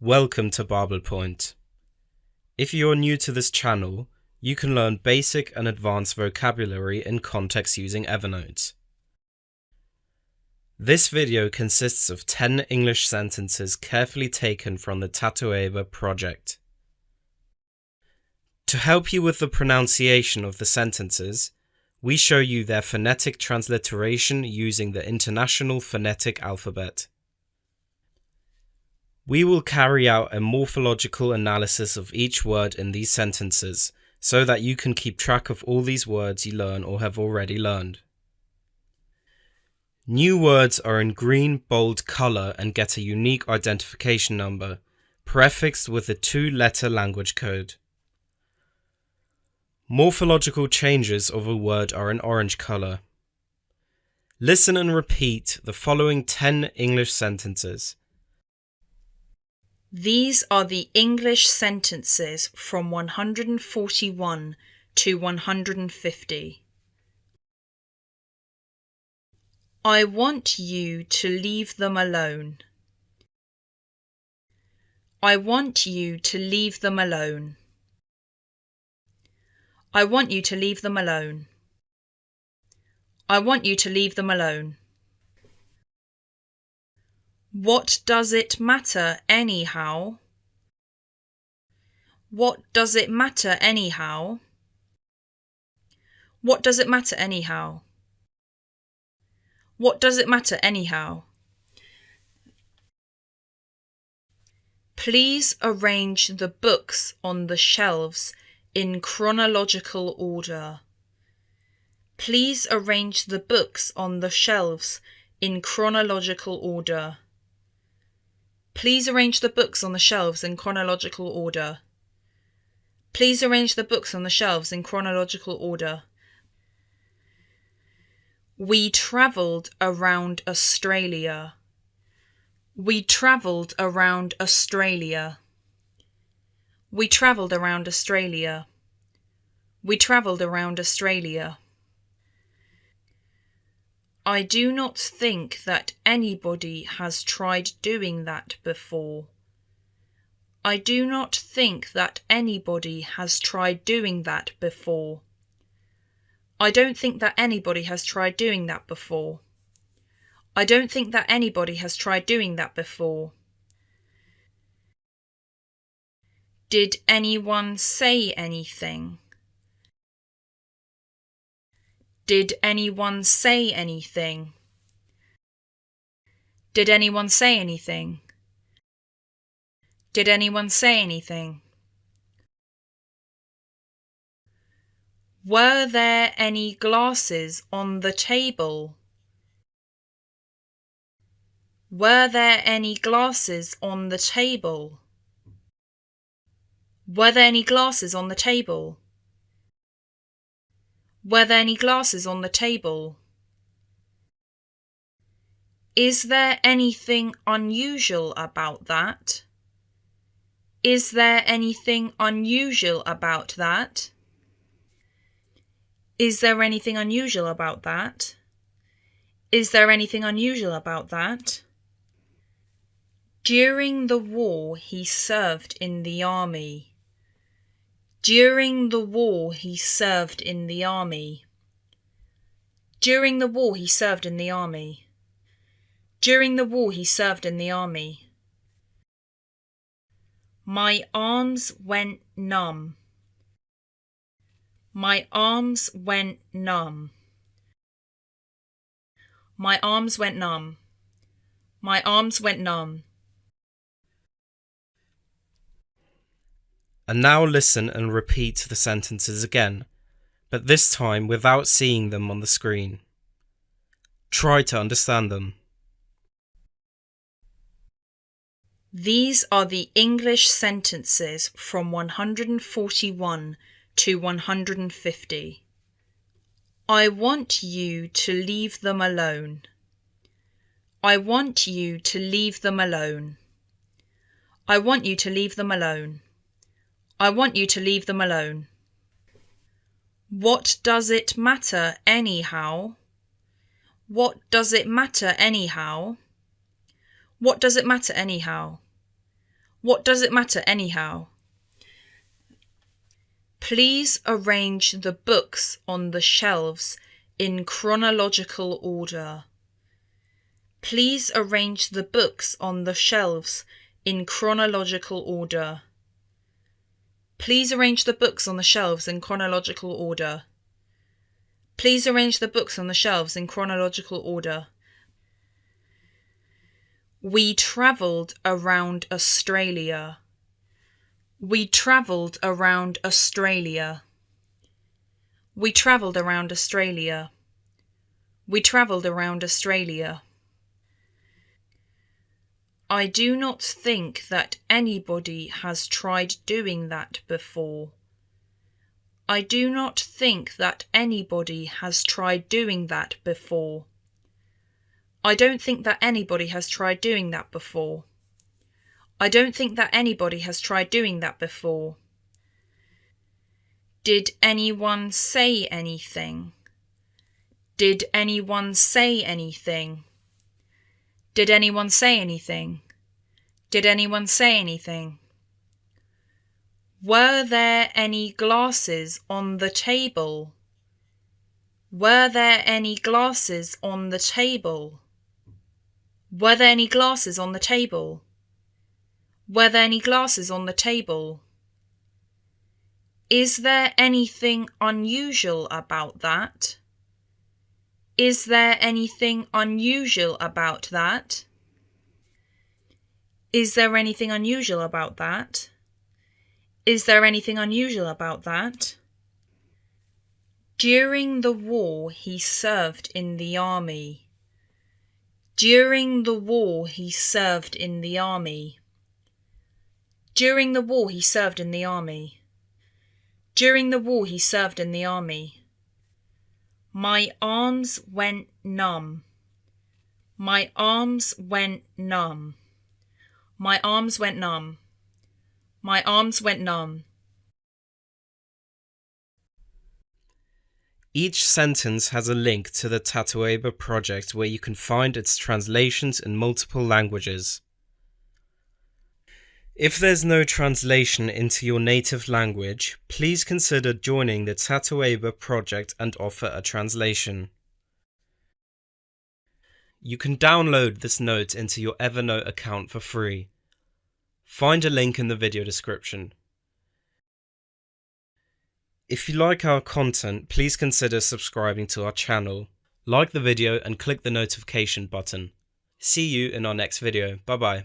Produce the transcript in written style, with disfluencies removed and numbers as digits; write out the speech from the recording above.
Welcome to Babel Point. If you're new to this channel, you can learn basic and advanced vocabulary in context using Evernote. This video consists of 10 English sentences carefully taken from the Tatoeba project. To help you with the pronunciation of the sentences, we show you their phonetic transliteration using the International Phonetic Alphabet. We will carry out a morphological analysis of each word in these sentences so that you can keep track of all these words you learn or have already learned. New words are in green bold color and get a unique identification number, prefixed with a 2-letter language code. Morphological changes of a word are in orange color. Listen and repeat the following 10 English sentences. These are the English sentences from 141 to 150. I want you to leave them alone. I want you to leave them alone. I want you to leave them alone. I want you to leave them alone. What does it matter anyhow? What does it matter anyhow? What does it matter anyhow? What does it matter anyhow? Please arrange the books on the shelves in chronological order. Please arrange the books on the shelves in chronological order. Please arrange the books on the shelves in chronological order. Please arrange the books on the shelves in chronological order. We travelled around Australia. We travelled around Australia. We travelled around Australia. We travelled around Australia. I do not think that anybody has tried doing that before. I do not think that anybody has tried doing that before. I don't think that anybody has tried doing that before. I don't think that anybody has tried doing that before. Did anyone say anything? Did anyone say anything? Did anyone say anything? Did anyone say anything? Were there any glasses on the table? Were there any glasses on the table? Were there any glasses on the table? Were there any glasses on the table? Is there anything unusual about that? Is there anything unusual about that? Is there anything unusual about that? Is there anything unusual about that? During the war, he served in the army. During the war, he served in the army. During the war, he served in the army. During the war, he served in the army. My arms went numb. My arms went numb. My arms went numb. My arms went numb. And now listen and repeat the sentences again, but this time without seeing them on the screen. Try to understand them. These are the English sentences from 141 to 150. I want you to leave them alone. I want you to leave them alone. I want you to leave them alone. I want you to leave them alone. What does it matter anyhow? What does it matter anyhow? What does it matter anyhow? What does it matter anyhow? Please arrange the books on the shelves in chronological order. Please arrange the books on the shelves in chronological order. Please arrange the books on the shelves in chronological order. Please arrange the books on the shelves in chronological order. We travelled around Australia. We travelled around Australia. We travelled around Australia. We travelled around Australia. I do not think that anybody has tried doing that before. I do not think that anybody has tried doing that before. I don't think that anybody has tried doing that before. I don't think that anybody has tried doing that before. Did anyone say anything? Did anyone say anything? Did anyone say anything? Did anyone say anything? Were there any glasses on the table? Were there any glasses on the table? Were there any glasses on the table? Were there any glasses on the table? Is there anything unusual about that? Is there anything unusual about that? Is there anything unusual about that? Is there anything unusual about that? During the war, he served in the army. During the war, he served in the army. During the war, he served in the army. During the war, he served in the army. My arms went numb. My arms went numb. My arms went numb. My arms went numb. Each sentence has a link to the Tatoeba project where you can find its translations in multiple languages. If there's no translation into your native language, please consider joining the Tatoeba project and offer a translation. You can download this note into your Evernote account for free. Find a link in the video description. If you like our content, please consider subscribing to our channel. Like the video and click the notification button. See you in our next video. Bye bye.